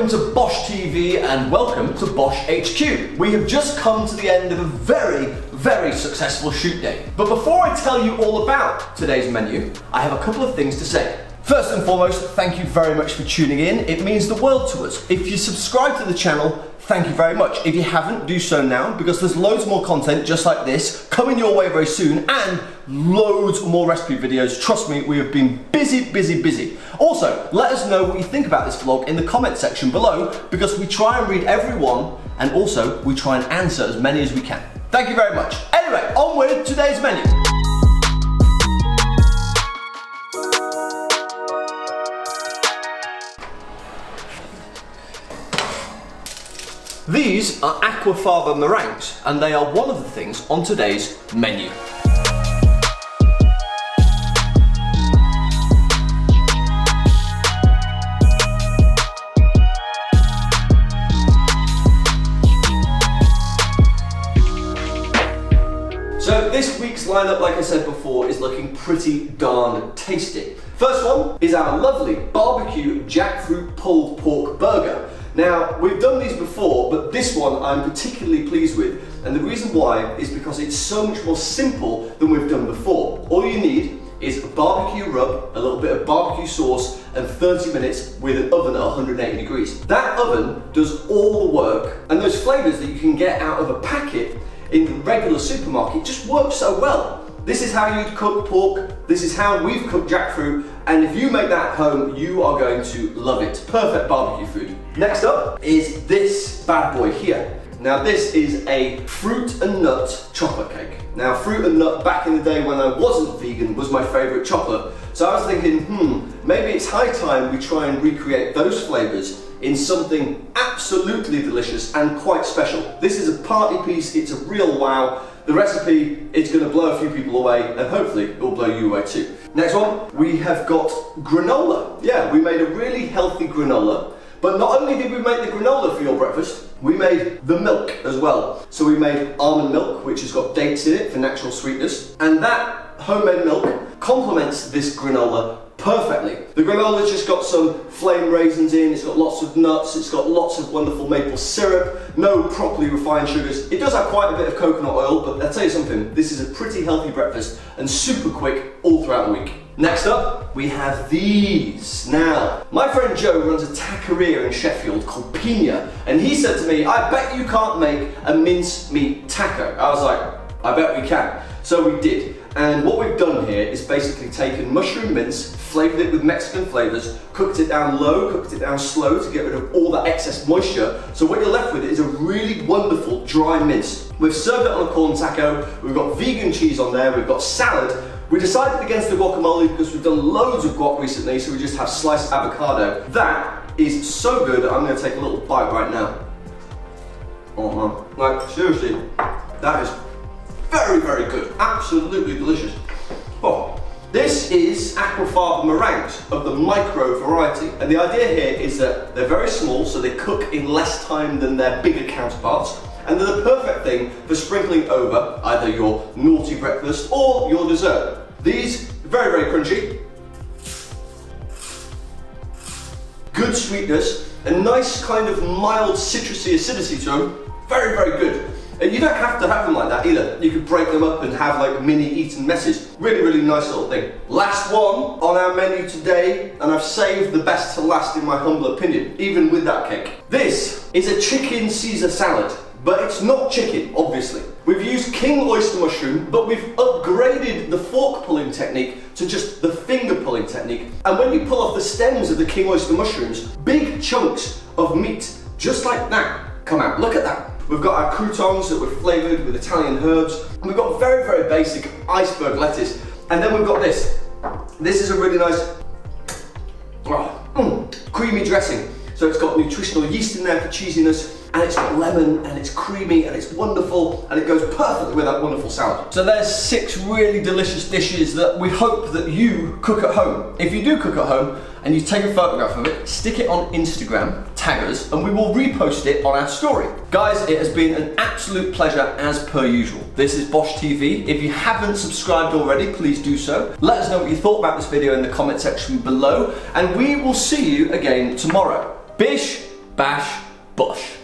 Welcome to BOSH TV and welcome to BOSH HQ. We have just come to the end of a very successful shoot day. But before I tell you all about today's menu, I have a couple of things to say. First and foremost, thank you very much for tuning in. It means the world to us. If you subscribe to the channel, thank you very much. If you haven't, do so now, because there's loads more content just like this coming your way very soon, and loads more recipe videos. Trust me, we have been busy. Also, let us know what you think about this vlog in the comment section below, because we try and read every one, and also we try and answer as many as we can. Thank you very much. Anyway, on with today's menu. These are aquafaba meringues, and they are one of the things on today's menu. So this week's lineup, like I said before, is looking pretty darn tasty. First one is our lovely barbecue jackfruit pulled pork burger. Now, we've done these before, but this one I'm particularly pleased with, and the reason why is because it's so much more simple than we've done before. All you need is a barbecue rub, a little bit of barbecue sauce, and 30 minutes with an oven at 180 degrees. That oven does all the work, and those flavours that you can get out of a packet in the regular supermarket just work so well. This is how you'd cook pork, this is how we've cooked jackfruit, and if you make that at home, you are going to love it. Perfect barbecue food. Next up is this bad boy here. Now this is a fruit and nut chocolate cake. Now fruit and nut back in the day when I wasn't vegan was my favourite chocolate. So I was thinking, maybe it's high time we try and recreate those flavours in something absolutely delicious and quite special. This is a party piece, it's a real wow. The recipe is going to blow a few people away, and hopefully it will blow you away too. Next one, we have got granola. Yeah, we made a really healthy granola, but not only did we make the granola for your breakfast, we made the milk as well. So we made almond milk, which has got dates in it for natural sweetness, and that homemade milk complements this granola perfectly. The granola's just got some flame raisins in, it's got lots of nuts, it's got lots of wonderful maple syrup, no properly refined sugars. It does have quite a bit of coconut oil, but I'll tell you something, this is a pretty healthy breakfast and super quick all throughout the week. Next up, we have these. Now, my friend Joe runs a taqueria in Sheffield called Pina, and he said to me, I bet you can't make a mince meat taco. I was like, I bet we can. So we did. And what we've done here is basically taken mushroom mince, flavoured it with Mexican flavours, cooked it down low, cooked it down slow to get rid of all that excess moisture. So what you're left with is a really wonderful dry mince. We've served it on a corn taco, we've got vegan cheese on there, we've got salad. We decided against the guacamole because we've done loads of guac recently, so we just have sliced avocado. That is so good, I'm going to take a little bite right now. Oh man, like seriously, that is very good, absolutely delicious. Oh, this is aquafaba meringues of the micro variety, and the idea here is that they're very small, so they cook in less time than their bigger counterparts, and they're the perfect thing for sprinkling over either your naughty breakfast or your dessert. These, very crunchy, good sweetness, a nice kind of mild citrusy acidity to them, very good. And you don't have to have them like that either. You could break them up and have like mini eaten messes. Really nice little thing. Last one on our menu today, and I've saved the best to last in my humble opinion, even with that cake. This is a chicken Caesar salad, but it's not chicken, obviously. We've used king oyster mushroom, but we've upgraded the fork pulling technique to just the finger pulling technique. And when you pull off the stems of the king oyster mushrooms, big chunks of meat, just like that, come out. Look at that. We've got our croutons that were flavoured with Italian herbs. And we've got very basic iceberg lettuce. And then we've got this. This is a really nice creamy dressing. So it's got nutritional yeast in there for cheesiness, and it's got lemon, and it's creamy, and it's wonderful, and it goes perfectly with that wonderful salad. So there's 6 really delicious dishes that we hope that you cook at home. If you do cook at home, and you take a photograph of it, stick it on Instagram, tag us, and we will repost it on our story. Guys, it has been an absolute pleasure as per usual. This is BOSH TV. If you haven't subscribed already, please do so. Let us know what you thought about this video in the comment section below, and we will see you again tomorrow. BISH, bash, bosh.